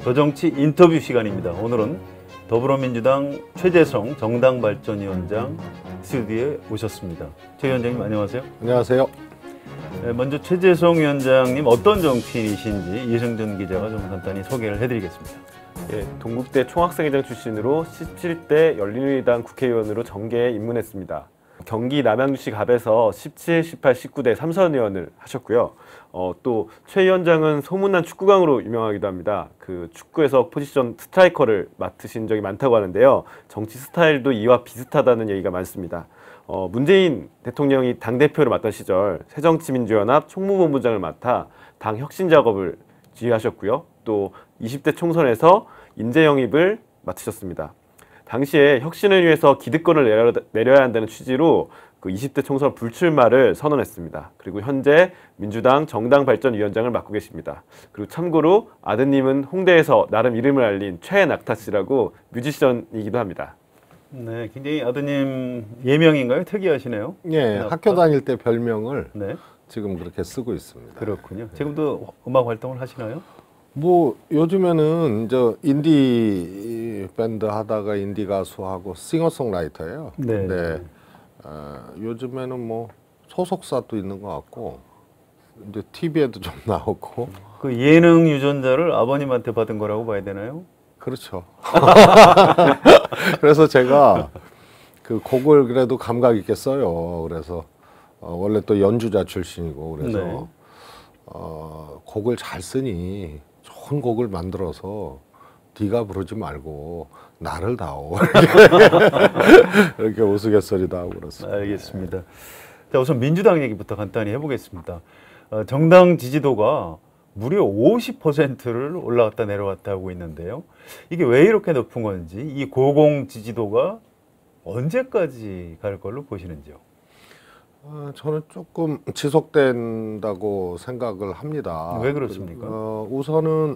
더정치 인터뷰 시간입니다. 오늘은 더불어민주당 최재성 정당발전위원장 스튜디오에 오셨습니다. 최 위원장님 안녕하세요. 안녕하세요. 네, 먼저 최재성 위원장님 어떤 정치인이신지 이승준 기자가 좀 간단히 소개를 해드리겠습니다. 예, 동국대 총학생회장 출신으로 17대 열린우리당 국회의원으로 정계에 입문했습니다. 경기 남양주시 갑에서 17, 18, 19대 3선 의원을 하셨고요. 또 최 위원장은 소문난 축구광으로 유명하기도 합니다. 그 축구에서 포지션 스트라이커를 맡으신 적이 많다고 하는데요. 정치 스타일도 이와 비슷하다는 얘기가 많습니다. 문재인 대통령이 당대표를 맡던 시절 새정치민주연합 총무본부장을 맡아 당 혁신 작업을 지휘하셨고요. 또 20대 총선에서 인재 영입을 맡으셨습니다. 당시에 혁신을 위해서 기득권을 내려야 한다는 취지로 그 20대 총선 불출마를 선언했습니다. 그리고 현재 민주당 정당발전위원장을 맡고 계십니다. 그리고 참고로 아드님은 홍대에서 나름 이름을 알린 최낙타 씨라고 뮤지션이기도 합니다. 네, 굉장히 아드님 예명인가요? 특이하시네요. 네, 학교 다닐 때 별명을 네, 지금 그렇게 쓰고 있습니다. 그렇군요. 지금도 음악 활동을 하시나요? 뭐 요즘에는 이제 인디 밴드 하다가 인디 가수하고 싱어송라이터예요. 네. 근데 요즘에는 뭐 소속사도 있는 것 같고 이제 TV에도 좀 나오고. 그 예능 유전자를 아버님한테 받은 거라고 봐야 되나요? 그렇죠. 그래서 제가 그 곡을 그래도 감각 있게 써요. 그래서 원래 또 연주자 출신이고 그래서 네. 곡을 잘 쓰니 좋은 곡을 만들어서 네가 부르지 말고 나를 다오 이렇게 우스갯소리도 하고 그렇습니다. 알겠습니다. 자, 우선 민주당 얘기부터 간단히 해보겠습니다. 정당 지지도가 무려 50%를 올라갔다 내려갔다 하고 있는데요. 이게 왜 이렇게 높은 건지, 이 고공 지지도가 언제까지 갈 걸로 보시는지요? 저는 조금 지속된다고 생각을 합니다. 왜 그렇습니까? 우선은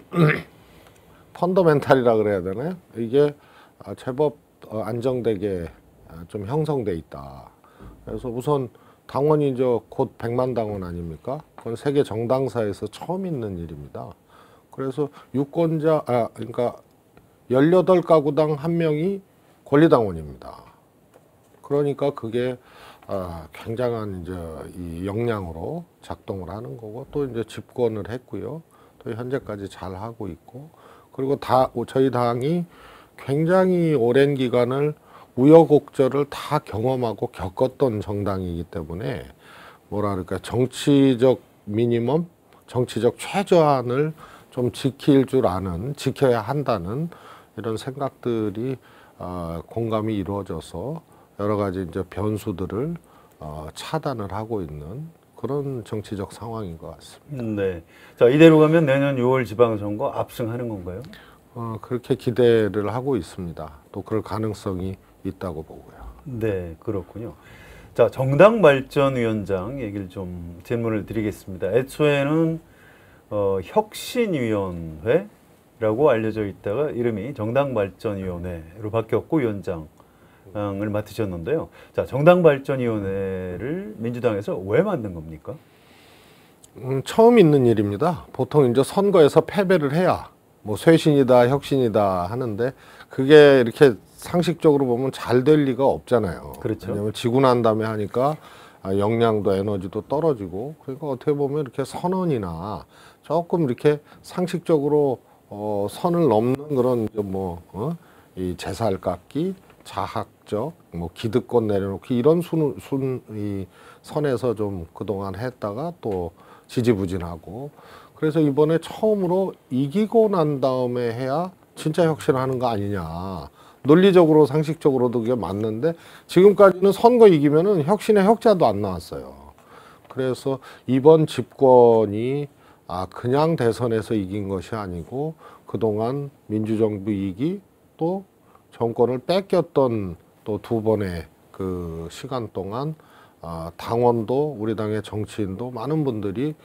펀더멘탈이라 그래야 되나요? 이게 제법 안정되게 좀 형성돼 있다. 그래서 우선 당원이 이제 곧 100만 당원 아닙니까? 그건 세계 정당사에서 처음 있는 일입니다. 그래서 유권자, 그러니까 18가구당 1명이 권리당원입니다. 그러니까 그게 굉장한 이제 이 역량으로 작동을 하는 거고 또 이제 집권을 했고요. 또 현재까지 잘 하고 있고 그리고 저희 당이 굉장히 오랜 기간을 우여곡절을 다 경험하고 겪었던 정당이기 때문에 뭐라 그럴까 정치적 미니멈, 정치적 최저한을 좀 지킬 줄 아는, 지켜야 한다는 이런 생각들이 공감이 이루어져서 여러 가지 이제 변수들을 차단을 하고 있는 그런 정치적 상황인 것 같습니다. 네. 자, 이대로 가면 내년 6월 지방선거 압승하는 건가요? 그렇게 기대를 하고 있습니다. 또 그럴 가능성이 있다고 보고요. 네, 그렇군요. 자, 정당발전위원장 얘기를 좀 질문을 드리겠습니다. 애초에는 혁신위원회라고 알려져 있다가 이름이 정당발전위원회로 바뀌었고 위원장을 맡으셨는데요. 자, 정당발전위원회를 민주당에서 왜 만든 겁니까? 처음 있는 일입니다. 보통 이제 선거에서 패배를 해야 뭐 쇄신이다, 혁신이다 하는데 그게 이렇게 상식적으로 보면 잘 될 리가 없잖아요. 그렇죠. 왜냐하면 지고 난 다음에 하니까 역량도 에너지도 떨어지고 그러니까 어떻게 보면 이렇게 선언이나 조금 이렇게 상식적으로 선을 넘는 그런 이 제살 깎기, 자학적, 뭐 기득권 내려놓기 이런 이 선에서 좀 그동안 했다가 또 지지부진하고 그래서 이번에 처음으로 이기고 난 다음에 해야 진짜 혁신하는 거 아니냐. 논리적으로 상식적으로도 그게 맞는데 지금까지는 선거 이기면은 혁신의 혁자도 안 나왔어요. 그래서 이번 집권이 그냥 대선에서 이긴 것이 아니고 그동안 민주정부 2기 또 정권을 뺏겼던 또 2번의 그 시간 동안 당원도 우리 당의 정치인도 많은 분들이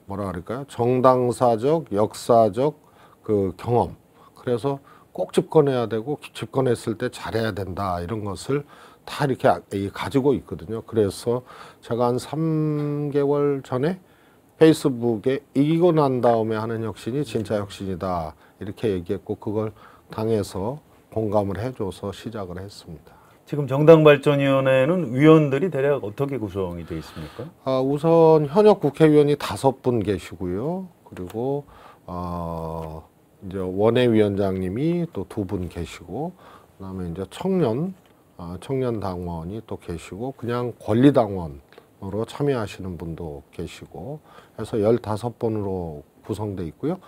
뭐라 그럴까요? 정당사적, 역사적 그 경험. 그래서 꼭 집권해야 되고 집권했을 때 잘해야 된다 이런 것을 다 이렇게 가지고 있거든요. 그래서 제가 한 3개월 전에 페이스북에 이기고 난 다음에 하는 혁신이 진짜 혁신이다 이렇게 얘기했고 그걸 당에서 공감을 해줘서 시작을 했습니다. 지금 정당발전위원회는 위원들이 대략 어떻게 구성이 되어 있습니까? 우선 현역 국회의원이 5분 계시고요. 그리고 이제 원외위원장님이 또 2분 계시고, 그다음에 이제 청년 당원이 또 계시고, 그냥 권리당원으로 참여하시는 분도 계시고, 해서 15분으로 구성돼 있고요.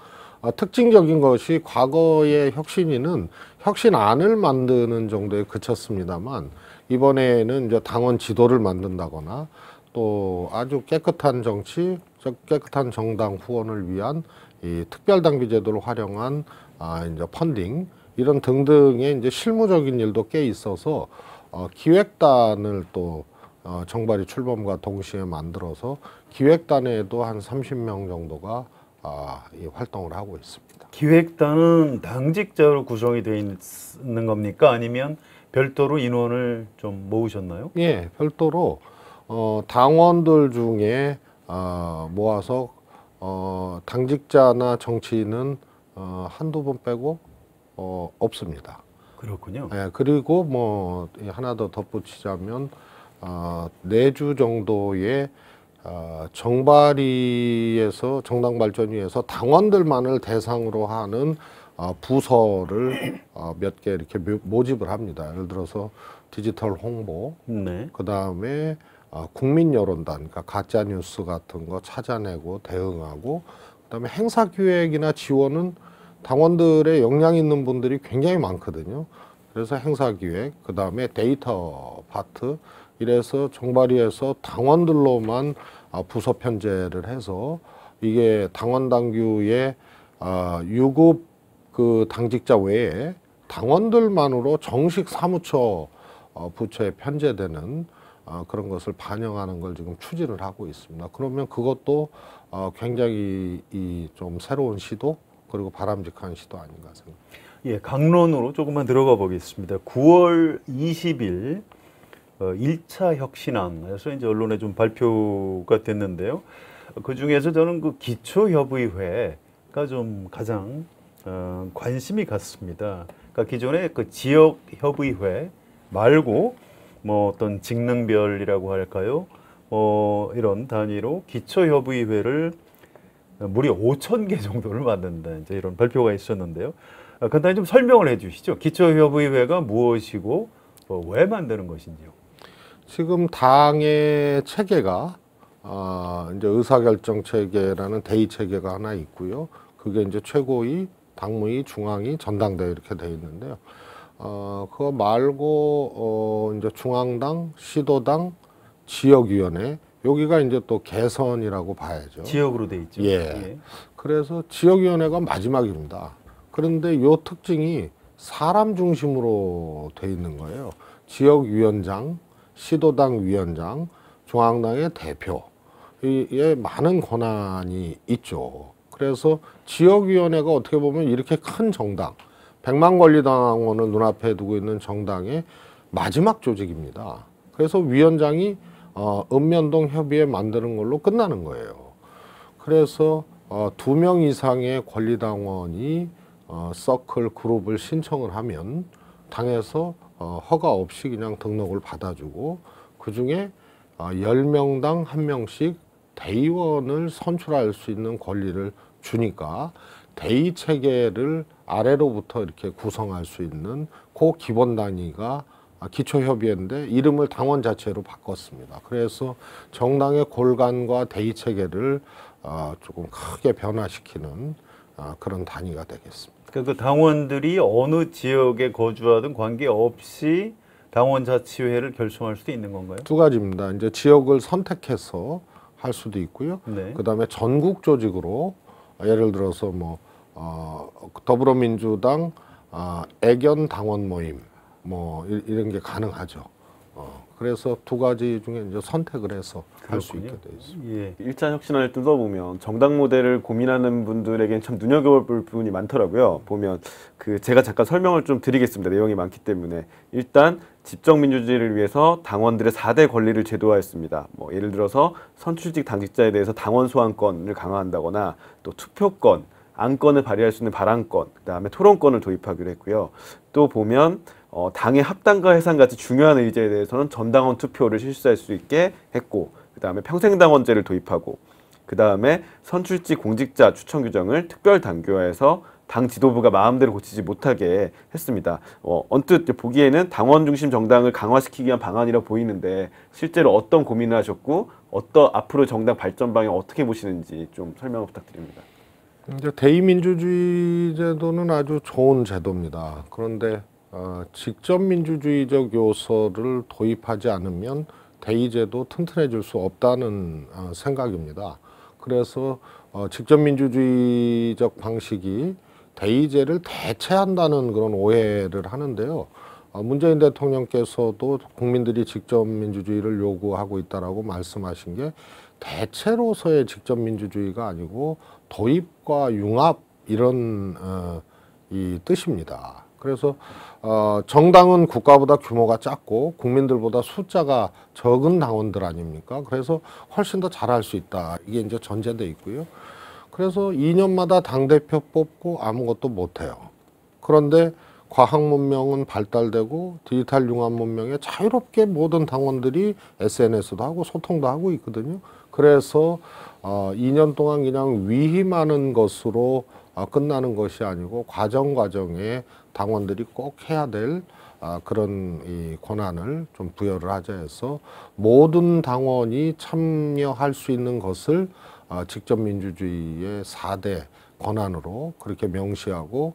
특징적인 것이 과거의 혁신위는 혁신안을 만드는 정도에 그쳤습니다만, 이번에는 이제 당원 지도를 만든다거나 또 아주 깨끗한 정치, 깨끗한 정당 후원을 위한 이 특별당비 제도를 활용한 이제 펀딩 이런 등등의 이제 실무적인 일도 꽤 있어서 기획단을 또 정발이 출범과 동시에 만들어서 기획단에도 한 30명 정도가 이 활동을 하고 있습니다. 기획단은 당직자로 구성이 되어 있는 겁니까? 아니면 별도로 인원을 좀 모으셨나요? 예, 별도로 당원들 중에 모아서 당직자나 정치인은 한두 번 빼고 없습니다. 그렇군요. 예, 그리고 뭐 하나 더 덧붙이자면 4주 정도의 정발위에서 정당발전위에서 당원들만을 대상으로 하는 부서를 몇 개 이렇게 모집을 합니다. 예를 들어서 디지털 홍보, 네. 그 다음에 국민 여론단, 그러니까 가짜 뉴스 같은 거 찾아내고 대응하고, 그다음에 행사 기획이나 지원은 당원들의 역량 있는 분들이 굉장히 많거든요. 그래서 행사 기획, 그 다음에 데이터 파트, 이래서 정발위에서 당원들로만 부서 편제를 해서 이게 당원 당규의 유급 그 당직자 외에 당원들만으로 정식 사무처 부처에 편제되는 그런 것을 반영하는 걸 지금 추진을 하고 있습니다. 그러면 그것도 굉장히 좀 새로운 시도 그리고 바람직한 시도 아닌가 생각합니다. 예, 강론으로 조금만 들어가 보겠습니다. 9월 20일 1차 혁신안에서 이제 언론에 좀 발표가 됐는데요. 그 중에서 저는 그 기초협의회가 좀 가장 관심이 갔습니다. 그러니까 기존의 그 지역협의회 말고 뭐 어떤 직능별이라고 할까요? 이런 단위로 기초협의회를 무려 5,000개 정도를 만든다. 이제 이런 발표가 있었는데요. 간단히 좀 설명을 해주시죠. 기초협의회가 무엇이고 왜 만드는 것인지요? 지금 당의 체계가 이제 의사결정 체계라는 대의 체계가 하나 있고요. 그게 이제 최고위, 당무위, 중앙위, 전당대회 이렇게 돼 있는데요. 그거 말고 이제 중앙당, 시도당, 지역위원회 여기가 이제 또 개선이라고 봐야죠. 지역으로 돼 있죠. 예. 그래서 지역위원회가 마지막입니다. 그런데 요 특징이 사람 중심으로 돼 있는 거예요. 지역위원장, 시도당 위원장, 중앙당의 대표, 에 많은 권한이 있죠. 그래서 지역위원회가 어떻게 보면 이렇게 큰 정당, 100만 권리당원을 눈앞에 두고 있는 정당의 마지막 조직입니다. 그래서 위원장이 읍면동 협의회 만드는 걸로 끝나는 거예요. 그래서 2명 이상의 권리당원이 서클 그룹을 신청을 하면 당에서 허가 없이 그냥 등록을 받아주고 그중에 10명당 1명씩 대의원을 선출할 수 있는 권리를 주니까 대의 체계를 아래로부터 이렇게 구성할 수 있는 그 기본 단위가 기초협의회인데 이름을 당원 자체로 바꿨습니다. 그래서 정당의 골간과 대의 체계를 조금 크게 변화시키는 그런 단위가 되겠습니다. 그러니까 그 당원들이 어느 지역에 거주하든 관계없이 당원자치회를 결성할 수도 있는 건가요? 두 가지입니다. 이제 지역을 선택해서 할 수도 있고요. 네. 그다음에 전국 조직으로 예를 들어서 뭐 더불어민주당 애견 당원 모임 뭐 이런 게 가능하죠. 그래서 두 가지 중에 이제 선택을 해서 할 수 있게 돼 있습니다. 예. 1차 혁신안을 뜯어보면 정당 모델을 고민하는 분들에겐 참 눈여겨볼 부분이 많더라고요. 보면 제가 잠깐 설명을 좀 드리겠습니다. 내용이 많기 때문에 일단 집정민주주의를 위해서 당원들의 4대 권리를 제도화했습니다. 뭐 예를 들어서 선출직 당직자에 대해서 당원 소환권을 강화한다거나 또 투표권, 안건을 발의할 수 있는 발안건, 그다음에 토론권을 도입하기로 했고요. 또 보면 당의 합당과 해산 같이 중요한 의제에 대해서는 전당원 투표를 실시할 수 있게 했고, 그다음에 평생당원제를 도입하고, 그다음에 선출직 공직자 추천 규정을 특별 당규화해서 당 지도부가 마음대로 고치지 못하게 했습니다. 언뜻 보기에는 당원 중심 정당을 강화시키기 위한 방안이라 보이는데 실제로 어떤 고민을 하셨고 앞으로 정당 발전 방향 어떻게 보시는지 좀 설명을 부탁드립니다. 이제 대의민주주의 제도는 아주 좋은 제도입니다. 그런데 직접 민주주의적 요소를 도입하지 않으면 대의제도 튼튼해질 수 없다는 생각입니다. 그래서 직접 민주주의적 방식이 대의제를 대체한다는 그런 오해를 하는데요. 문재인 대통령께서도 국민들이 직접 민주주의를 요구하고 있다라고 말씀하신 게 대체로서의 직접 민주주의가 아니고 도입과 융합 이런 이 뜻입니다. 그래서 정당은 국가보다 규모가 작고 국민들보다 숫자가 적은 당원들 아닙니까? 그래서 훨씬 더 잘할 수 있다. 이게 이제 전제돼 있고요. 그래서 2년마다 당대표 뽑고 아무것도 못해요. 그런데 과학 문명은 발달되고 디지털 융합 문명에 자유롭게 모든 당원들이 SNS도 하고 소통도 하고 있거든요. 그래서 2년 동안 그냥 위임하는 것으로 끝나는 것이 아니고 과정에 당원들이 꼭 해야 될 그런 이 권한을 좀 부여를 하자 해서 모든 당원이 참여할 수 있는 것을 직접 민주주의의 4대 권한으로 그렇게 명시하고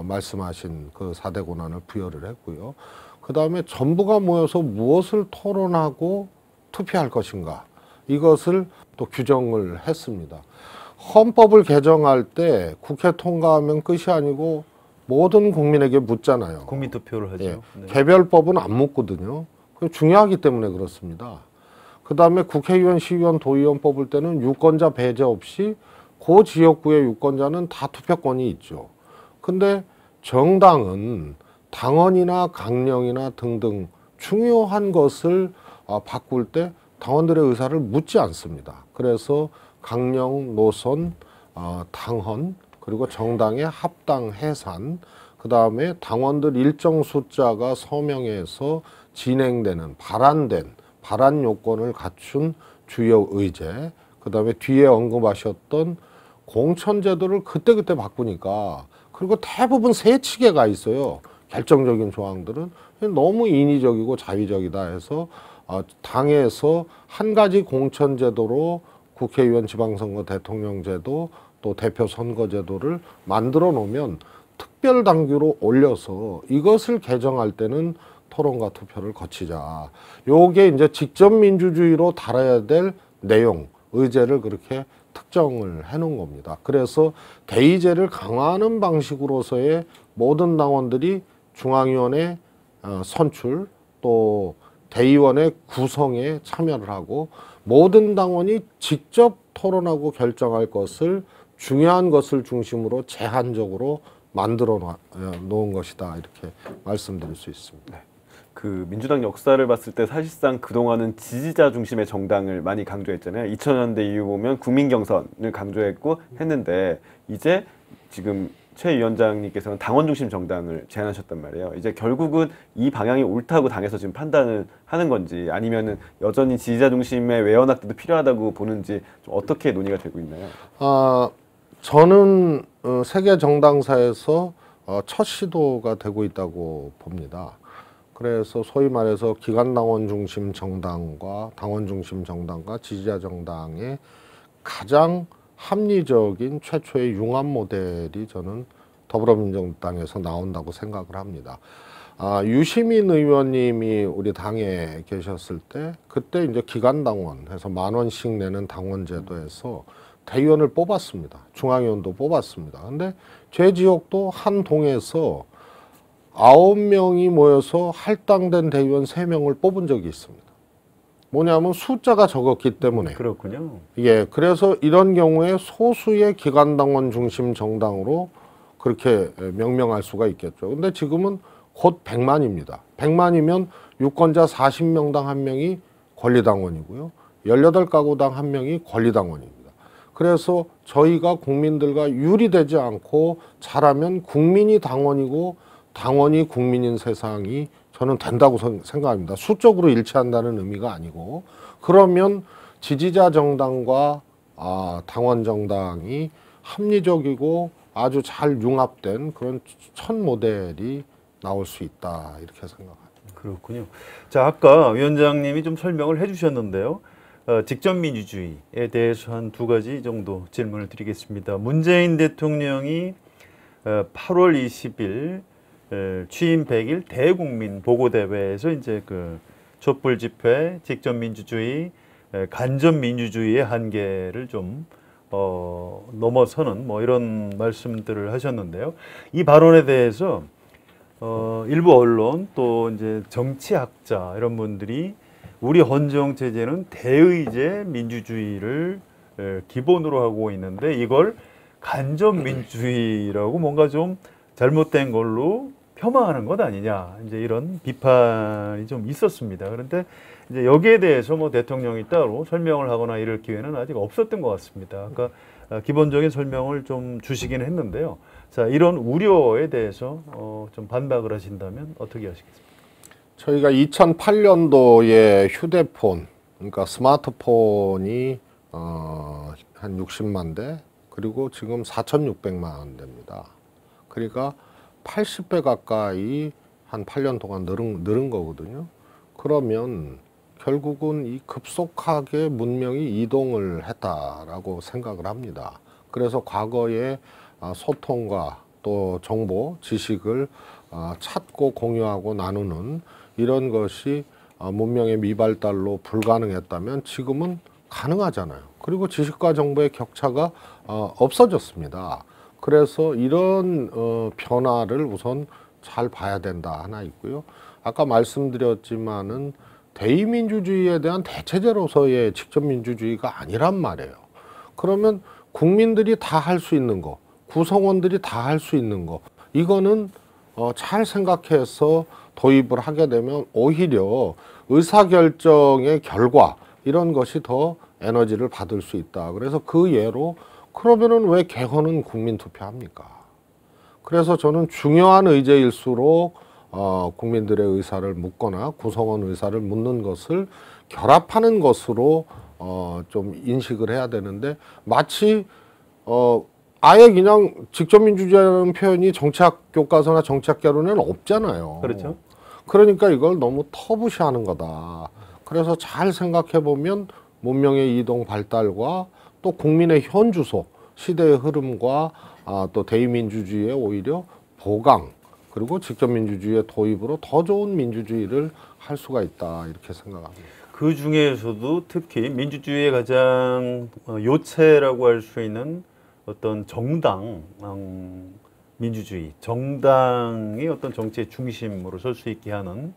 말씀하신 그 4대 권한을 부여를 했고요. 그 다음에 전부가 모여서 무엇을 토론하고 투표할 것인가 이것을 또 규정을 했습니다. 헌법을 개정할 때 국회 통과하면 끝이 아니고 모든 국민에게 묻잖아요. 국민투표를 하죠. 예. 네. 개별법은 안 묻거든요. 중요하기 때문에 그렇습니다. 그 다음에 국회의원, 시의원, 도의원 뽑을 때는 유권자 배제 없이 그 지역구의 유권자는 다 투표권이 있죠. 근데 정당은 당원이나 강령이나 등등 중요한 것을 바꿀 때 당원들의 의사를 묻지 않습니다. 그래서 강령, 노선, 당헌, 그리고 정당의 합당, 해산, 그 다음에 당원들 일정 숫자가 서명해서 진행되는 발안 요건을 갖춘 주요 의제, 그 다음에 뒤에 언급하셨던 공천제도를 그때그때 바꾸니까, 그리고 대부분 세치게 가 있어요. 결정적인 조항들은 너무 인위적이고 자위적이다 해서 당에서 한 가지 공천제도로 국회의원, 지방선거, 대통령제도, 또 대표 선거제도를 만들어 놓으면 특별 당규로 올려서 이것을 개정할 때는 토론과 투표를 거치자. 요게 이제 직접 민주주의로 다뤄야 될 내용, 의제를 그렇게 특정을 해 놓은 겁니다. 그래서 대의제를 강화하는 방식으로서의 모든 당원들이 중앙위원회 선출, 또 대의원의 구성에 참여를 하고 모든 당원이 직접 토론하고 결정할 것을 중요한 것을 중심으로 제한적으로 만들어 놓은 것이다. 이렇게 말씀드릴 수 있습니다. 그 민주당 역사를 봤을 때 사실상 그동안은 지지자 중심의 정당을 많이 강조했잖아요. 2000년대 이후 보면 국민 경선을 강조했고 했는데 이제 지금 최 위원장님께서는 당원 중심 정당을 제안하셨단 말이에요. 이제 결국은 이 방향이 옳다고 당에서 지금 판단을 하는 건지 아니면은 여전히 지지자 중심의 외연확대도 필요하다고 보는지 좀 어떻게 논의가 되고 있나요? 저는 세계 정당사에서 첫 시도가 되고 있다고 봅니다. 그래서 소위 말해서 기관당원 중심 정당과 당원 중심 정당과 지지자 정당의 가장 합리적인 최초의 융합 모델이 저는 더불어민주당에서 나온다고 생각을 합니다. 유시민 의원님이 우리 당에 계셨을 때 그때 이제 기관당원 해서 10,000원씩 내는 당원제도에서 대의원을 뽑았습니다. 중앙위원도 뽑았습니다. 근데 제 지역도 한 동에서 9명이 모여서 할당된 대의원 3명을 뽑은 적이 있습니다. 뭐냐면 숫자가 적었기 때문에. 그렇군요. 예, 그래서 이런 경우에 소수의 기관당원 중심 정당으로 그렇게 명명할 수가 있겠죠. 근데 지금은 곧 100만입니다. 100만이면 유권자 40명당 1명이 권리당원이고요. 18가구당 1명이 권리당원입니다. 그래서 저희가 국민들과 유리되지 않고 잘하면 국민이 당원이고 당원이 국민인 세상이 저는 된다고 생각합니다. 수적으로 일치한다는 의미가 아니고, 그러면 지지자 정당과 당원 정당이 합리적이고 아주 잘 융합된 그런 첫 모델이 나올 수 있다, 이렇게 생각합니다. 그렇군요. 자, 아까 위원장님이 좀 설명을 해주셨는데요. 직접 민주주의에 대해서 한 두 가지 정도 질문을 드리겠습니다. 문재인 대통령이 8월 20일 취임 100일 대국민 보고대회에서 이제 그 촛불 집회, 직접 민주주의, 간접 민주주의의 한계를 좀 넘어서는 뭐 이런 말씀들을 하셨는데요. 이 발언에 대해서 일부 언론 또 이제 정치학자 이런 분들이 우리 헌정 체제는 대의제 민주주의를 기본으로 하고 있는데 이걸 간접 민주주의라고 뭔가 좀 잘못된 걸로 폄하하는 것 아니냐, 이제 이런 비판이 좀 있었습니다. 그런데 이제 여기에 대해서 뭐 대통령이 따로 설명을 하거나 이럴 기회는 아직 없었던 것 같습니다. 그러니까 기본적인 설명을 좀 주시긴 했는데요. 자, 이런 우려에 대해서 좀 반박을 하신다면 어떻게 하시겠습니까? 저희가 2008년도에 휴대폰, 그러니까 스마트폰이 한 60만 대, 그리고 지금 4,600만 대입니다. 그러니까 80배 가까이 한 8년 동안 늘은 거거든요. 그러면 결국은 이 급속하게 문명이 이동을 했다라고 생각을 합니다. 그래서 과거에 소통과 또 정보, 지식을 찾고 공유하고 나누는 이런 것이 문명의 미발달로 불가능했다면 지금은 가능하잖아요. 그리고 지식과 정보의 격차가 없어졌습니다. 그래서 이런 변화를 우선 잘 봐야 된다 하나 있고요. 아까 말씀드렸지만은 대의민주주의에 대한 대체제로서의 직접민주주의가 아니란 말이에요. 그러면 국민들이 다 할 수 있는 거, 구성원들이 다 할 수 있는 거, 이거는 잘 생각해서 도입을 하게 되면 오히려 의사결정의 결과 이런 것이 더 에너지를 받을 수 있다. 그래서 그 예로 그러면은 왜 개헌은 국민투표합니까? 그래서 저는 중요한 의제일수록 국민들의 의사를 묻거나 구성원 의사를 묻는 것을 결합하는 것으로 좀 인식을 해야 되는데, 마치 아예 그냥 직접민주주의라는 표현이 정치학 교과서나 정치학 개론에는 없잖아요. 그렇죠. 그러니까 이걸 너무 터부시하는 거다. 그래서 잘 생각해 보면 문명의 이동 발달과 또 국민의 현주소, 시대의 흐름과 또 대의민주주의의 오히려 보강, 그리고 직접민주주의의 도입으로 더 좋은 민주주의를 할 수가 있다, 이렇게 생각합니다. 그 중에서도 특히 민주주의의 가장 요체라고 할 수 있는 어떤 정당 민주주의, 정당이 어떤 정치의 중심으로 설 수 있게 하는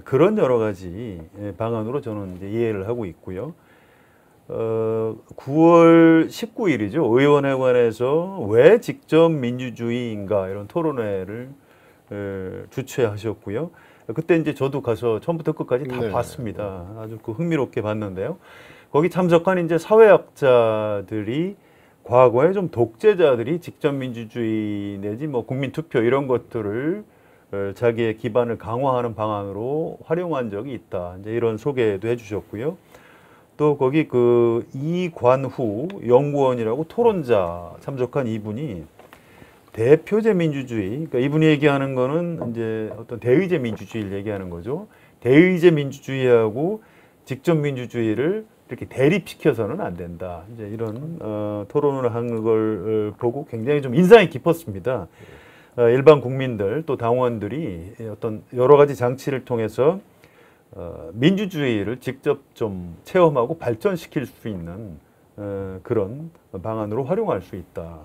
그런 여러 가지 방안으로 저는 이제 이해를 하고 있고요. 9월 19일이죠. 의원회관에서 왜 직접 민주주의인가 이런 토론회를 주최하셨고요. 그때 이제 저도 가서 처음부터 끝까지 다 네. 봤습니다. 아주 그 흥미롭게 봤는데요. 거기 참석한 이제 사회학자들이 과거에 좀 독재자들이 직접 민주주의 내지 뭐 국민 투표 이런 것들을 자기의 기반을 강화하는 방안으로 활용한 적이 있다. 이제 이런 소개도 해주셨고요. 또 거기 그 이관후 연구원이라고 토론자 참석한 이분이 대표제 민주주의, 그러니까 이분이 얘기하는 거는 이제 어떤 대의제 민주주의를 얘기하는 거죠. 대의제 민주주의하고 직접 민주주의를 이렇게 대립시켜서는 안 된다. 이제 이런 토론을 한 걸 보고 굉장히 좀 인상이 깊었습니다. 일반 국민들 또 당원들이 어떤 여러 가지 장치를 통해서 민주주의를 직접 좀 체험하고 발전시킬 수 있는 그런 방안으로 활용할 수 있다.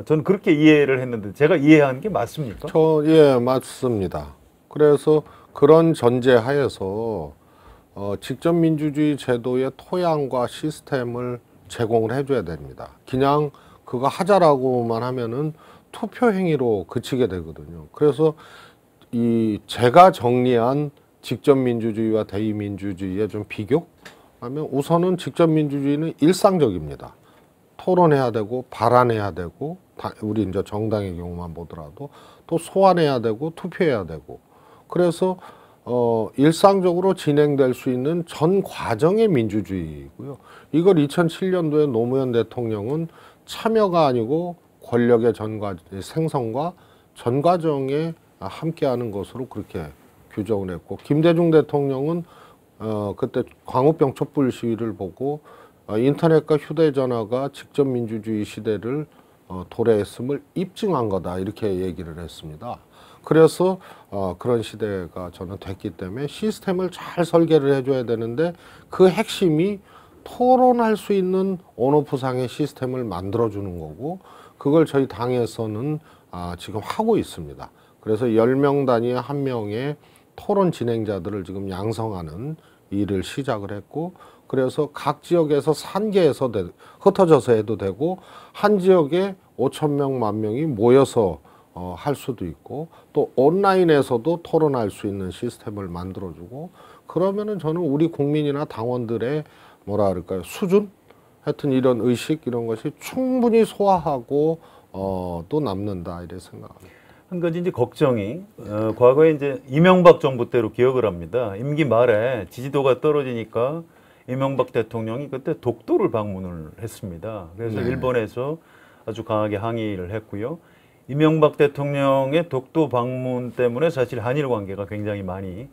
저는 그렇게 이해를 했는데 제가 이해한 게 맞습니까? 예, 맞습니다. 그래서 그런 전제하에서 직접 민주주의 제도의 토양과 시스템을 제공을 해줘야 됩니다. 그냥 그거 하자라고만 하면은 투표 행위로 그치게 되거든요. 그래서 제가 정리한 직접 민주주의와 대의 민주주의의 좀 비교하면 우선은 직접 민주주의는 일상적입니다. 토론해야 되고 발안해야 되고 우리 이제 정당의 경우만 보더라도 또 소환해야 되고 투표해야 되고 그래서 일상적으로 진행될 수 있는 전 과정의 민주주의이고요. 이걸 2007년도에 노무현 대통령은 참여가 아니고 권력의 생성과 전 과정에 함께하는 것으로 그렇게 규정을 했고 김대중 대통령은 그때 광우병 촛불 시위를 보고 인터넷과 휴대전화가 직접 민주주의 시대를 도래했음을 입증한 거다 이렇게 얘기를 했습니다. 그래서 그런 시대가 저는 됐기 때문에 시스템을 잘 설계를 해줘야 되는데 그 핵심이 토론할 수 있는 온오프상의 시스템을 만들어주는 거고 그걸 저희 당에서는 지금 하고 있습니다. 그래서 10명 단위의 1명의 토론 진행자들을 지금 양성하는 일을 시작을 했고 그래서 각 지역에서 산계에서 흩어져서 해도 되고 한 지역에 5,000명, 10,000명이 모여서 할 수도 있고 또 온라인에서도 토론할 수 있는 시스템을 만들어주고 그러면은 저는 우리 국민이나 당원들의 뭐라 그럴까요 수준 하여튼 이런 의식 이런 것이 충분히 소화하고 또 남는다 이렇게 생각합니다. 한 가지 이제 걱정이 과거에 이제 이명박 정부 때로 기억을 합니다. 임기 말에 지지도가 떨어지니까 이명박 대통령이 그때 독도를 방문을 했습니다. 그래서 네. 일본에서 아주 강하게 항의를 했고요. 이명박 대통령의 독도 방문 때문에 사실 한일 관계가 굉장히 많이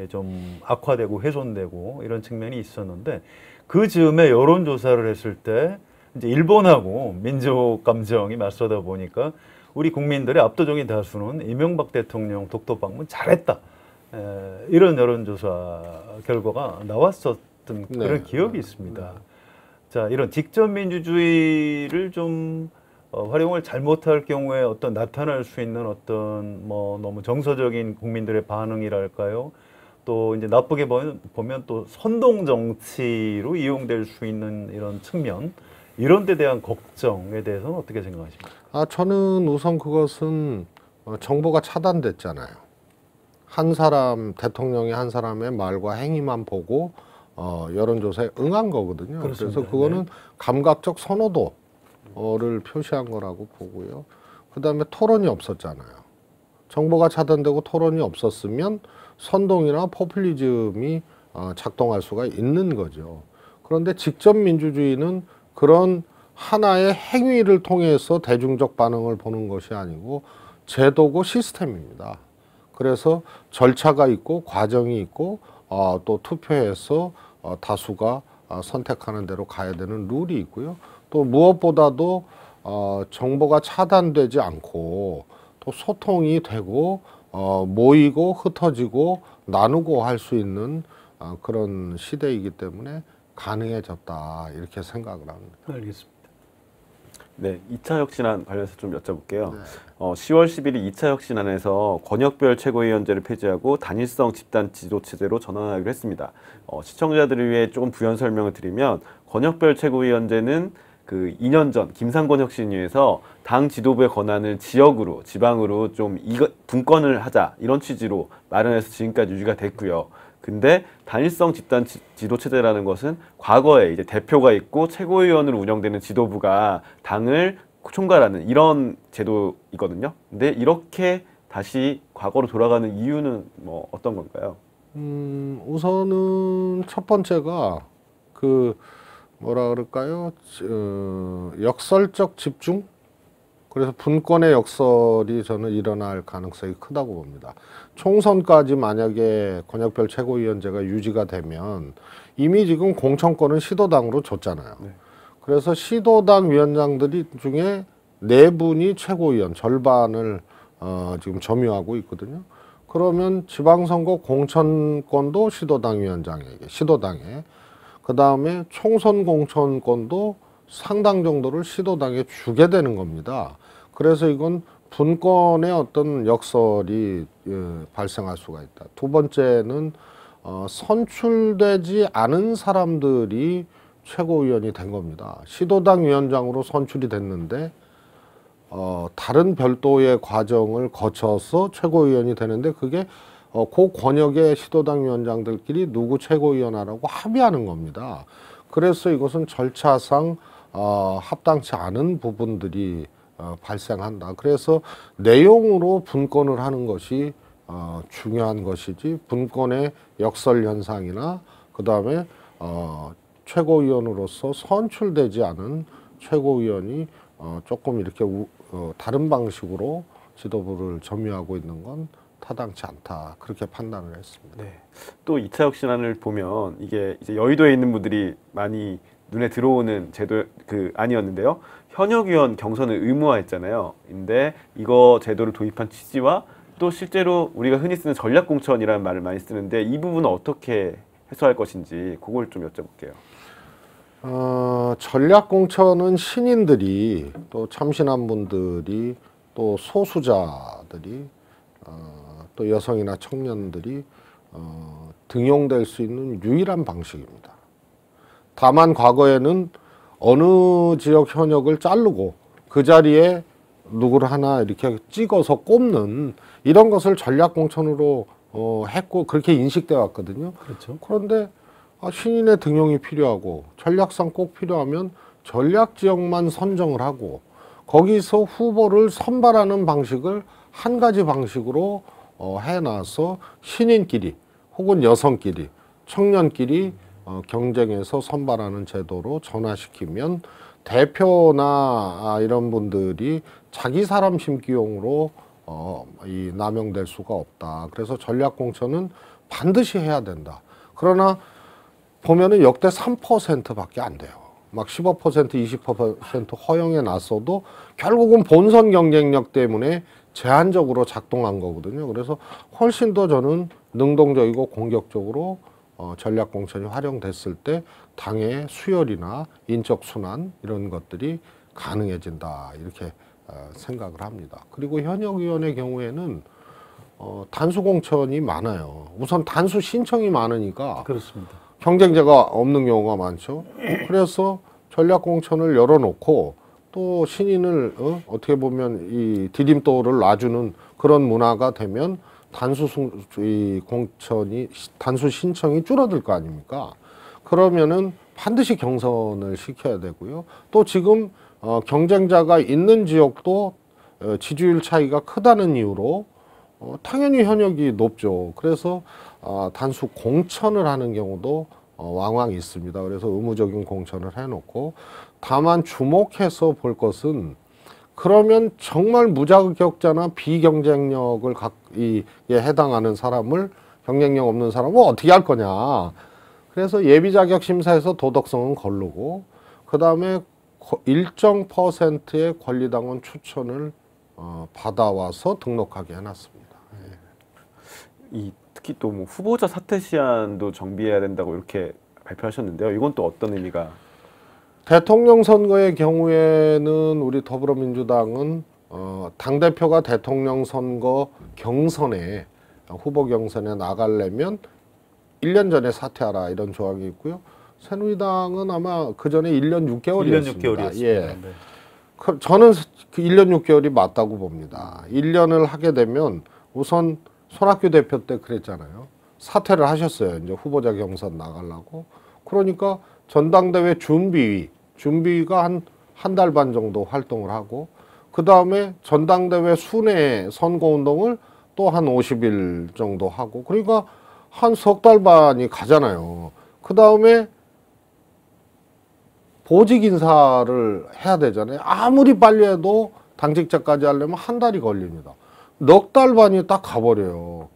좀 악화되고 훼손되고 이런 측면이 있었는데 그 즈음에 여론조사를 했을 때 이제 일본하고 민족 감정이 맞서다 보니까 우리 국민들의 압도적인 다수는 이명박 대통령 독도 방문 잘했다. 이런 여론조사 결과가 나왔었던 그런 네. 기억이 있습니다. 자, 이런 직접 민주주의를 좀 활용을 잘못할 경우에 어떤 나타날 수 있는 어떤 뭐 너무 정서적인 국민들의 반응이랄까요? 또 이제 나쁘게 보면 또 선동 정치로 이용될 수 있는 이런 측면 이런 데 대한 걱정에 대해서는 어떻게 생각하십니까? 저는 우선 그것은 정보가 차단됐잖아요. 한 사람 대통령이 한 사람의 말과 행위만 보고 여론조사에 응한 거거든요. 그렇습니다. 그래서 그거는 감각적 선호도를 표시한 거라고 보고요. 그다음에 토론이 없었잖아요. 정보가 차단되고 토론이 없었으면 선동이나 포퓰리즘이 작동할 수가 있는 거죠. 그런데 직접 민주주의는 그런 하나의 행위를 통해서 대중적 반응을 보는 것이 아니고 제도고 시스템입니다. 그래서 절차가 있고 과정이 있고 또 투표해서 다수가 선택하는 대로 가야 되는 룰이 있고요. 또 무엇보다도 정보가 차단되지 않고 또 소통이 되고 모이고 흩어지고 나누고 할 수 있는 그런 시대이기 때문에 가능해졌다 이렇게 생각을 합니다. 알겠습니다. 네, 2차 혁신안 관련해서 좀 여쭤볼게요. 10월 11일 2차 혁신안에서 권역별 최고위원제를 폐지하고 단일성 집단 지도 체제로 전환하기로 했습니다. 시청자들을 위해 조금 부연 설명을 드리면 권역별 최고위원제는 그 2년 전 김상곤 혁신위에서 당 지도부의 권한을 지역으로 지방으로 좀 분권을 하자 이런 취지로 마련해서 지금까지 유지가 됐고요. 근데 단일성 집단 지도 체제라는 것은 과거에 이제 대표가 있고 최고위원으로 운영되는 지도부가 당을 총괄하는 이런 제도이거든요. 근데 이렇게 다시 과거로 돌아가는 이유는 뭐 어떤 건가요? 우선은 첫 번째가 그 뭐라 그럴까요? 역설적 집중? 그래서 분권의 역설이 저는 일어날 가능성이 크다고 봅니다. 총선까지 만약에 권역별 최고위원제가 유지가 되면 이미 지금 공천권은 시도당으로 줬잖아요. 네. 그래서 시도당 위원장들이 중에 4분이 최고위원 절반을 지금 점유하고 있거든요. 그러면 지방선거 공천권도 시도당 위원장에게, 시도당에, 그 다음에 총선 공천권도 상당 정도를 시도당에 주게 되는 겁니다. 그래서 이건 분권의 어떤 역설이 발생할 수가 있다. 두 번째는 선출되지 않은 사람들이 최고위원이 된 겁니다. 시도당 위원장으로 선출이 됐는데 다른 별도의 과정을 거쳐서 최고위원이 되는데 그게 그 권역의 시도당 위원장들끼리 누구 최고위원 하라고 합의하는 겁니다. 그래서 이것은 절차상 합당치 않은 부분들이 발생한다. 그래서 내용으로 분권을 하는 것이 중요한 것이지, 분권의 역설 현상이나 그 다음에 최고위원으로서 선출되지 않은 최고위원이 조금 이렇게 다른 방식으로 지도부를 점유하고 있는 건 타당치 않다. 그렇게 판단을 했습니다. 네. 또 이차혁 신안을 보면 이게 이제 여의도에 있는 분들이 많이 눈에 들어오는 제도 아니었는데요. 현역 의원 경선을 의무화했잖아요. 근데 이거 제도를 도입한 취지와 또 실제로 우리가 흔히 쓰는 전략 공천이라는 말을 많이 쓰는데 이 부분은 어떻게 해소할 것인지 그걸 좀 여쭤볼게요. 전략 공천은 신인들이 또 참신한 분들이 또 소수자들이 또 여성이나 청년들이 등용될 수 있는 유일한 방식입니다. 다만 과거에는 어느 지역 현역을 자르고 그 자리에 누구를 하나 이렇게 찍어서 꼽는 이런 것을 전략 공천으로 했고 그렇게 인식돼 왔거든요. 그렇죠. 그런데 신인의 등용이 필요하고 전략상 꼭 필요하면 전략 지역만 선정을 하고 거기서 후보를 선발하는 방식을 한 가지 방식으로 해놔서 신인끼리 혹은 여성끼리 청년끼리 경쟁해서 선발하는 제도로 전환시키면 대표나 이런 분들이 자기 사람 심기용으로 남용될 수가 없다. 그래서 전략 공천은 반드시 해야 된다. 그러나 보면은 역대 3%밖에 안 돼요. 막 15%, 20% 허용해 놨어도 결국은 본선 경쟁력 때문에 제한적으로 작동한 거거든요. 그래서 훨씬 더 저는 능동적이고 공격적으로 전략 공천이 활용됐을 때 당의 수혈이나 인적 순환 이런 것들이 가능해진다 이렇게 생각을 합니다. 그리고 현역 의원의 경우에는 단수 공천이 많아요. 우선 단수 신청이 많으니까 그렇습니다. 경쟁자가 없는 경우가 많죠. 그래서 전략 공천을 열어놓고 또 신인을 어떻게 보면 이 디딤돌을 놔주는 그런 문화가 되면 단수 신청이 줄어들 거 아닙니까? 그러면은 반드시 경선을 시켜야 되고요. 또 지금 경쟁자가 있는 지역도 지지율 차이가 크다는 이유로 당연히 현역이 높죠. 그래서 단수 공천을 하는 경우도 왕왕 있습니다. 그래서 의무적인 공천을 해놓고 다만 주목해서 볼 것은 그러면 정말 무자격자나 비경쟁력을 해당하는 사람을 경쟁력 없는 사람을 어떻게 할 거냐. 그래서 예비자격 심사에서 도덕성은 거르고 그 다음에 일정 퍼센트의 권리당원 추천을 받아와서 등록하게 해놨습니다. 특히 또 뭐 후보자 사퇴 시한도 정비해야 된다고 이렇게 발표하셨는데요. 이건 또 어떤 의미가? 대통령 선거의 경우에는 우리 더불어민주당은 당대표가 대통령 선거 경선에 후보 경선에 나가려면 1년 전에 사퇴하라 이런 조항이 있고요. 새누리당은 아마 그 전에 1년 6개월이었습니다. 1년 6개월이었습니다. 예. 네. 저는 그 1년 6개월이 맞다고 봅니다. 1년을 하게 되면 우선 손학규 대표 때 그랬잖아요. 사퇴를 하셨어요. 이제 후보자 경선 나가려고. 그러니까 전당대회 준비가 한 달 반 정도 활동을 하고 그 다음에 전당대회 순회 선거운동을 또 한 50일 정도 하고 그러니까 한 석 달 반이 가잖아요. 그 다음에 보직 인사를 해야 되잖아요. 아무리 빨리 해도 당직자까지 하려면 한 달이 걸립니다. 넉 달 반이 딱 가버려요.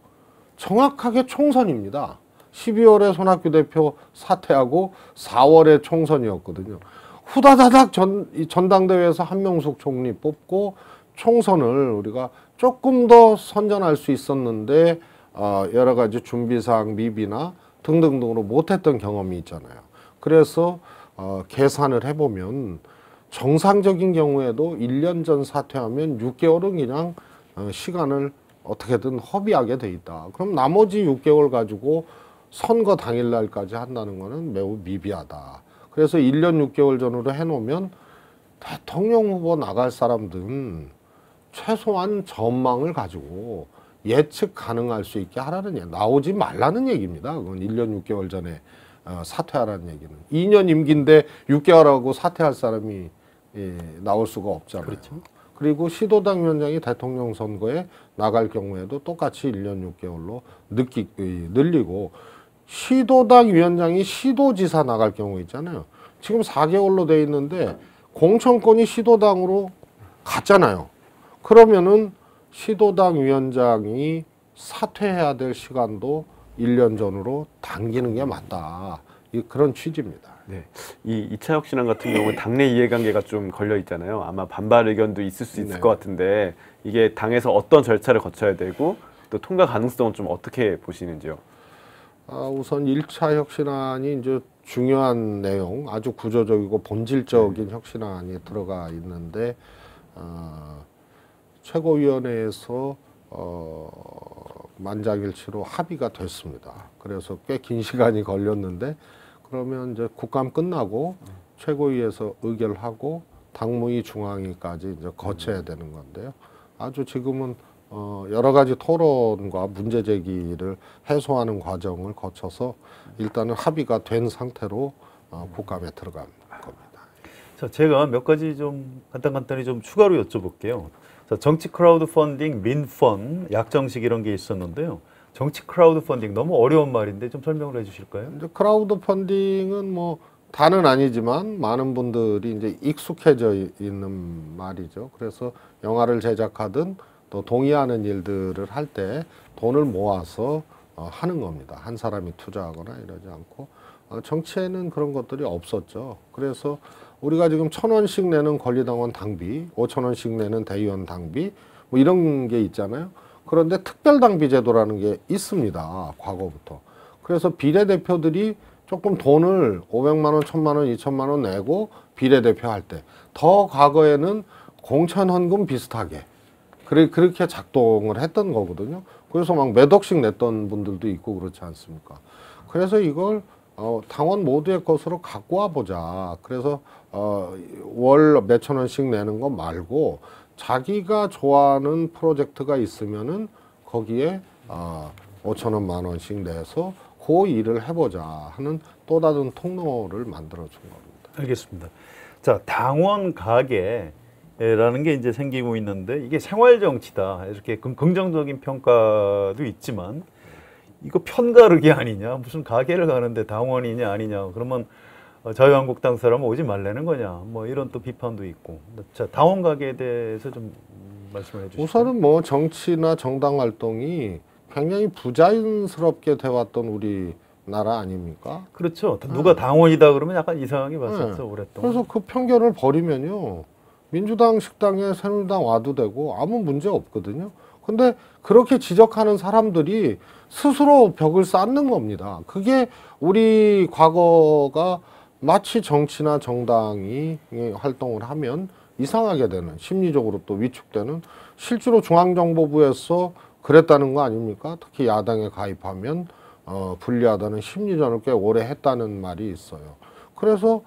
정확하게 총선입니다. 12월에 손학규 대표 사퇴하고 4월에 총선이었거든요. 후다다닥 전당대회에서 한명숙 총리 뽑고 총선을 우리가 조금 더 선전할 수 있었는데 여러 가지 준비사항 미비나 등등등으로 못했던 경험이 있잖아요. 그래서 계산을 해보면 정상적인 경우에도 1년 전 사퇴하면 6개월은 그냥 시간을 어떻게든 허비하게 돼 있다. 그럼 나머지 6개월 가지고 선거 당일날까지 한다는 거는 매우 미비하다. 그래서 1년 6개월 전으로 해놓으면 대통령 후보 나갈 사람들은 최소한 전망을 가지고 예측 가능할 수 있게 하라는 얘기, 나오지 말라는 얘기입니다. 그건 1년 6개월 전에 사퇴하라는 얘기는. 2년 임기인데 6개월하고 사퇴할 사람이 나올 수가 없잖아요. 그렇죠. 그리고 시도당 위원장이 대통령 선거에 나갈 경우에도 똑같이 1년 6개월로 늘리고, 시도당 위원장이 시도지사 나갈 경우 있잖아요. 지금 4개월로 돼 있는데 공천권이 시도당으로 갔잖아요. 그러면은 시도당 위원장이 사퇴해야 될 시간도 1년 전으로 당기는 게 맞다. 그런 취지입니다. 네. 이 2차 혁신안 같은 경우는 당내 이해관계가 좀 걸려 있잖아요. 아마 반발 의견도 있을 수 있을 네. 것 같은데 이게 당에서 어떤 절차를 거쳐야 되고 또 통과 가능성은 좀 어떻게 보시는지요? 우선 1차 혁신안이 이제 중요한 내용, 아주 구조적이고 본질적인 혁신안이 들어가 있는데, 최고위원회에서 만장일치로 합의가 됐습니다. 그래서 꽤 긴 시간이 걸렸는데, 그러면 이제 국감 끝나고 최고위에서 의결하고 당무위 중앙위까지 이제 거쳐야 되는 건데요. 아주 지금은 여러 가지 토론과 문제 제기를 해소하는 과정을 거쳐서 일단은 합의가 된 상태로 국감에 들어간 겁니다. 자, 제가 몇 가지 좀 간단히 좀 추가로 여쭤볼게요. 자, 정치 크라우드 펀딩, 민펀, 약정식 이런 게 있었는데요. 정치 크라우드 펀딩 너무 어려운 말인데 좀 설명을 해주실까요? 이제 크라우드 펀딩은 뭐 다는 아니지만 많은 분들이 이제 익숙해져 있는 말이죠. 그래서 영화를 제작하든 또 동의하는 일들을 할 때 돈을 모아서 하는 겁니다. 한 사람이 투자하거나 이러지 않고, 정치에는 그런 것들이 없었죠. 그래서 우리가 지금 1,000원씩 내는 권리당원 당비, 5,000원씩 내는 대의원 당비, 뭐 이런 게 있잖아요. 그런데 특별당비 제도라는 게 있습니다. 과거부터. 그래서 비례대표들이 조금 돈을 500만 원, 1,000만 원, 2,000만 원 내고 비례대표 할 때, 더 과거에는 공천헌금 비슷하게 그렇게 작동을 했던 거거든요. 그래서 막 몇 억씩 냈던 분들도 있고 그렇지 않습니까? 그래서 이걸 당원 모두의 것으로 갖고 와보자. 그래서 월 몇천 원씩 내는 거 말고 자기가 좋아하는 프로젝트가 있으면은 거기에 5천 원, 만 원씩 내서 그 일을 해보자 하는 또 다른 통로를 만들어준 겁니다. 알겠습니다. 자, 당원 가게라는 게 이제 생기고 있는데 이게 생활 정치다 이렇게 긍정적인 평가도 있지만 이거 편가르기 아니냐, 무슨 가게를 가는데 당원이냐 아니냐, 그러면 자유한국당 사람은 오지 말라는 거냐, 뭐 이런 또 비판도 있고. 자, 당원 가게에 대해서 좀 말씀을 해주시죠. 우선은 뭐 정치나 정당 활동이 굉장히 부자연스럽게 돼왔던 우리 나라 아닙니까? 그렇죠. 누가 당원이다 그러면 약간 이상하게 봤었죠, 오랫동안. 그래서 그 편견을 버리면요, 민주당 식당에 새누리당 와도 되고 아무 문제 없거든요. 근데 그렇게 지적하는 사람들이 스스로 벽을 쌓는 겁니다. 그게 우리 과거가 마치 정치나 정당이 활동을 하면 이상하게 되는, 심리적으로 또 위축되는, 실제로 중앙정보부에서 그랬다는 거 아닙니까? 특히 야당에 가입하면 불리하다는 심리전을 꽤 오래 했다는 말이 있어요. 그래서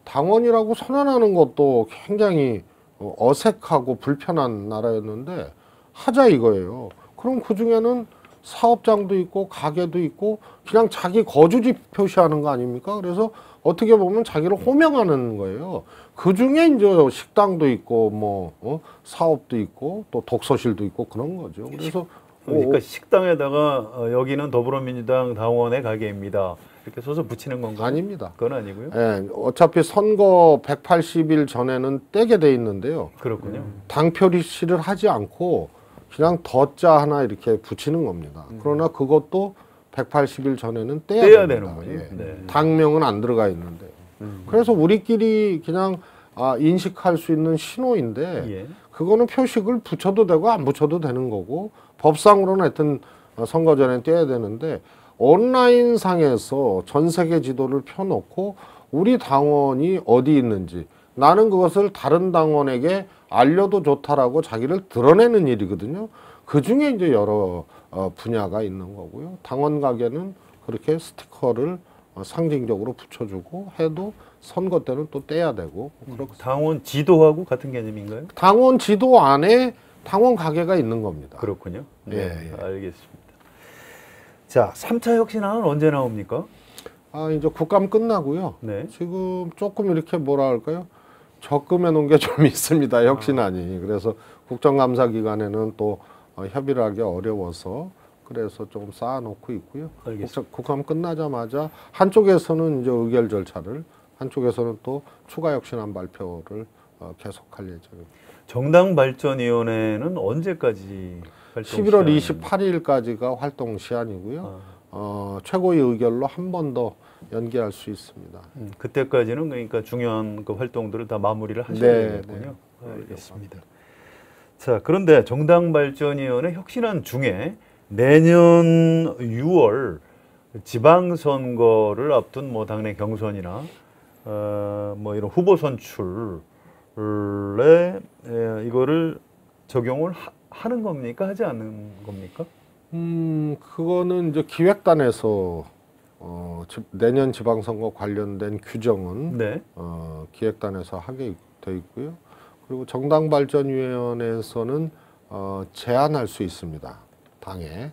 당원이라고 선언하는 것도 굉장히 어색하고 불편한 나라였는데 하자 이거예요. 그럼 그중에는 사업장도 있고 가게도 있고 그냥 자기 거주지 표시하는 거 아닙니까? 그래서 어떻게 보면 자기를 호명하는 거예요. 그중에 이제 식당도 있고 뭐 사업도 있고 또 독서실도 있고 그런 거죠. 그래서 그러니까 식당에다가 여기는 더불어민주당 당원의 가게입니다 이렇게 써서 붙이는 건가요? 아닙니다. 그건 아니고요. 예, 어차피 선거 180일 전에는 떼게 돼 있는데요. 그렇군요. 당표시를 하지 않고 그냥 덧자 하나 이렇게 붙이는 겁니다. 그러나 그것도 180일 전에는 떼야 됩니다. 되는 거죠. 예. 네. 당명은 안 들어가 있는데. 그래서 우리끼리 그냥 인식할 수 있는 신호인데 예. 그거는 표식을 붙여도 되고 안 붙여도 되는 거고 법상으로는 하여튼 선거 전에 떼야 되는데 온라인상에서 전 세계 지도를 펴놓고 우리 당원이 어디 있는지 나는 그것을 다른 당원에게 알려도 좋다라고 자기를 드러내는 일이거든요. 그 중에 이제 여러 분야가 있는 거고요. 당원 가게는 그렇게 스티커를 상징적으로 붙여주고 해도 선거 때는 또 떼야 되고 그렇고 당원 지도하고 같은 개념인가요? 당원 지도 안에 당원 가게가 있는 겁니다. 그렇군요. 네, 예, 예. 알겠습니다. 자, 3차 혁신안은 언제 나옵니까? 이제 국감 끝나고요. 네. 지금 조금 이렇게 뭐라 할까요? 적금해 놓은 게 좀 있습니다. 혁신안이. 그래서 국정감사 기간에는 또 협의를 하기 어려워서 그래서 조금 쌓아놓고 있고요. 알겠습니다. 국감 끝나자마자 한쪽에서는 이제 의결 절차를, 한쪽에서는 또 추가 혁신안 발표를 계속할 예정입니다. 정당발전위원회는 언제까지 활동 11월 시간이- 28일까지가 활동 시한이고요. 최고위 의결로 한 번 더 연기할 수 있습니다. 그때까지는 그러니까 중요한 그 활동들을 다 마무리를 하셔야 네, 되겠군요. 알겠습니다. 자, 그런데 정당발전위원회 혁신안 중에 내년 6월 지방선거를 앞둔 뭐 당내 경선이나 뭐 이런 후보 선출에 이거를 적용을 하는 겁니까? 하지 않는 겁니까? 그거는 이제 기획단에서 내년 지방선거 관련된 규정은 네. 기획단에서 하게 돼 있고요. 그리고 정당발전위원회에서는 제안할 수 있습니다. 당에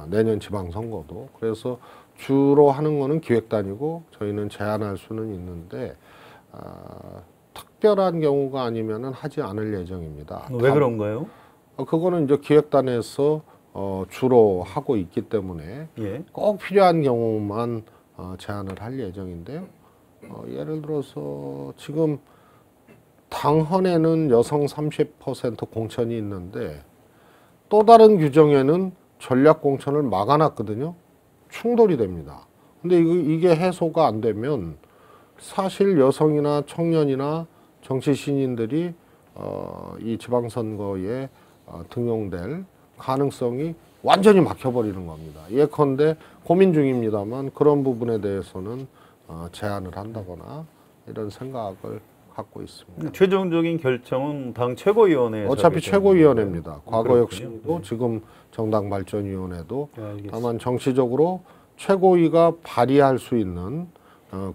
내년 지방선거도. 그래서 주로 하는 거는 기획단이고 저희는 제안할 수는 있는데 특별한 경우가 아니면은 하지 않을 예정입니다. 왜 그런가요? 그거는 이제 기획단에서 주로 하고 있기 때문에 예. 꼭 필요한 경우만 제안을 할 예정인데요. 예를 들어서 지금 당헌에는 여성 30% 공천이 있는데 또 다른 규정에는 전략 공천을 막아놨거든요. 충돌이 됩니다. 근데 이게 해소가 안 되면 사실 여성이나 청년이나 정치 신인들이 이 지방선거에 등용될 가능성이 완전히 막혀버리는 겁니다. 예컨대 고민 중입니다만 그런 부분에 대해서는 제안을 한다거나 이런 생각을 갖고 있습니다. 최종적인 결정은 당 최고위원회에서 어차피 하게 되는 최고위원회입니다. 건가요? 과거 그렇군요. 혁신도 지금 정당발전위원회도 알겠습니다. 다만 정치적으로 최고위가 발의할 수 있는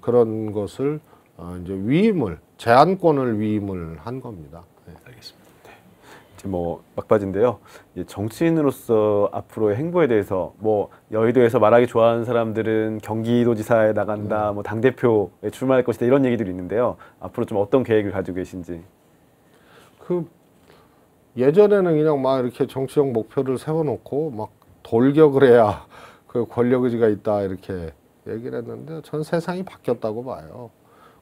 그런 것을 이제 위임을 제안권을 위임을 한 겁니다. 네. 알겠습니다. 이제 뭐 막바지인데요. 이제 정치인으로서 앞으로의 행보에 대해서 뭐 여의도에서 말하기 좋아하는 사람들은 경기도지사에 나간다, 뭐 당 대표에 출마할 것이다 이런 얘기들이 있는데요. 앞으로 좀 어떤 계획을 가지고 계신지. 그 예전에는 그냥 막 이렇게 정치적 목표를 세워놓고 막 돌격을 해야 그 권력 의지가 있다 이렇게 얘기를 했는데 전 세상이 바뀌었다고 봐요.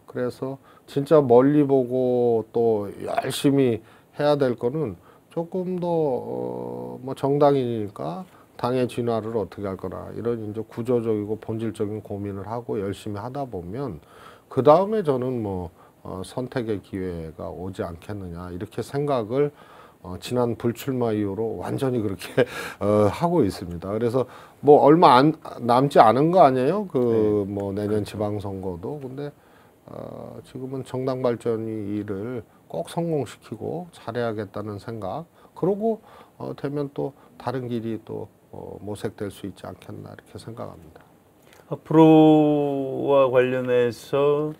그래서 진짜 멀리 보고 또 열심히 해야 될 거는 조금 더 뭐 정당이니까 당의 진화를 어떻게 할 거나 이런 이제 구조적이고 본질적인 고민을 하고 열심히 하다 보면 그 다음에 저는 뭐 선택의 기회가 오지 않겠느냐 이렇게 생각을 지난 불출마 이후로 완전히 그렇게 하고 있습니다. 그래서 뭐 얼마 남지 않은 거 아니에요? 그 뭐 내년 지방선거도. 근데 지금은 정당발전이 일을 꼭 성공시키고 잘해야겠다는 생각. 그러고 되면 또 다른 길이 또 모색될 수 있지 않겠나 이렇게 생각합니다. 앞으로와 관련해서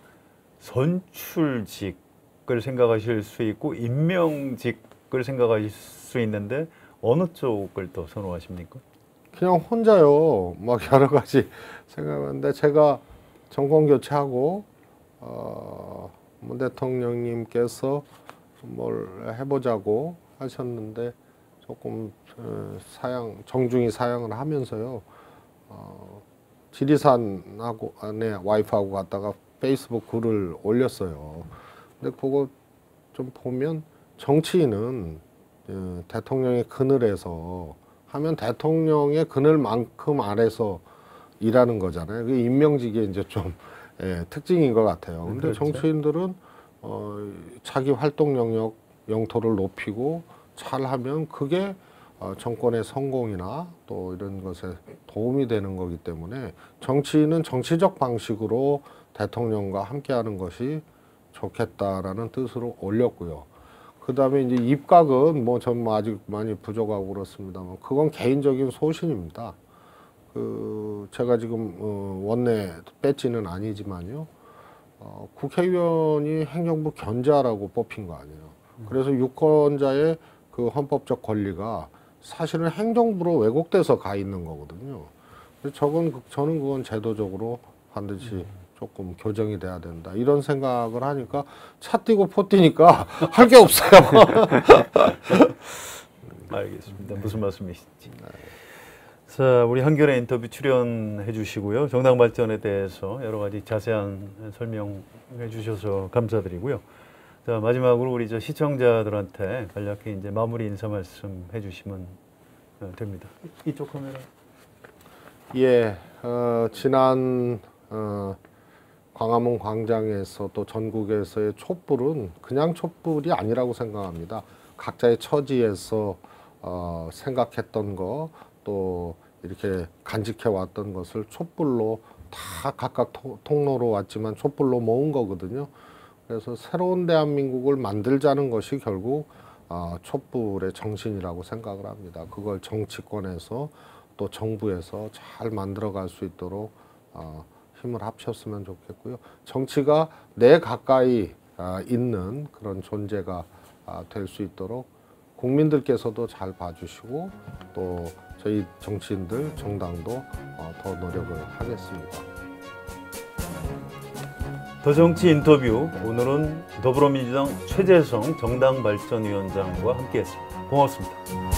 선출직을 생각하실 수 있고 임명직을 생각하실 수 있는데 어느 쪽을 더 선호하십니까? 그냥 혼자요. 막 여러 가지 생각하는데 제가 정권 교체하고 문 대통령님께서 뭘 해보자고 하셨는데 조금 정중히 사양을 하면서요. 지리산하고 아내 와이프하고 갔다가 페이스북 글을 올렸어요. 근데 그거 좀 보면 정치인은 대통령의 그늘에서 하면 대통령의 그늘만큼 아래서 일하는 거잖아요. 그게 임명직의 이제 좀 특징인 것 같아요. 근데 그렇죠. 정치인들은 자기 활동 영역 영토를 높이고 잘하면 그게 정권의 성공이나 또 이런 것에 도움이 되는 거기 때문에 정치인은 정치적 방식으로 대통령과 함께하는 것이 좋겠다라는 뜻으로 올렸고요. 그 다음에 이제 입각은 뭐 전 아직 많이 부족하고 그렇습니다만 그건 개인적인 소신입니다. 제가 지금 원내 배지는 아니지만요. 국회의원이 행정부 견제하라고 뽑힌 거 아니에요. 그래서 유권자의 그 헌법적 권리가 사실은 행정부로 왜곡돼서 가 있는 거거든요. 그래서 저는 그건 제도적으로 반드시 조금 교정이 돼야 된다. 이런 생각을 하니까 차 뛰고 포 뛰니까 할 게 없어요. 알겠습니다. 무슨 말씀이신지. 자, 우리 한겨레 인터뷰 출연해 주시고요. 정당 발전에 대해서 여러 가지 자세한 설명해 주셔서 감사드리고요. 자, 마지막으로 우리 저 시청자들한테 간략히 이제 마무리 인사 말씀 해 주시면 됩니다. 이쪽 카메라. 예, 지난 광화문 광장에서 또 전국에서의 촛불은 그냥 촛불이 아니라고 생각합니다. 각자의 처지에서 생각했던 거 또 이렇게 간직해 왔던 것을 촛불로 다 각각 통로로 왔지만 촛불로 모은 거거든요. 그래서 새로운 대한민국을 만들자는 것이 결국 촛불의 정신이라고 생각을 합니다. 그걸 정치권에서 또 정부에서 잘 만들어갈 수 있도록 힘을 합쳤으면 좋겠고요. 정치가 내 가까이 있는 그런 존재가 될 수 있도록 국민들께서도 잘 봐주시고 또 저희 정치인들, 정당도 더 노력을 하겠습니다. 더 정치 인터뷰, 오늘은 더불어민주당 최재성 정당발전위원장과 함께했습니다. 고맙습니다.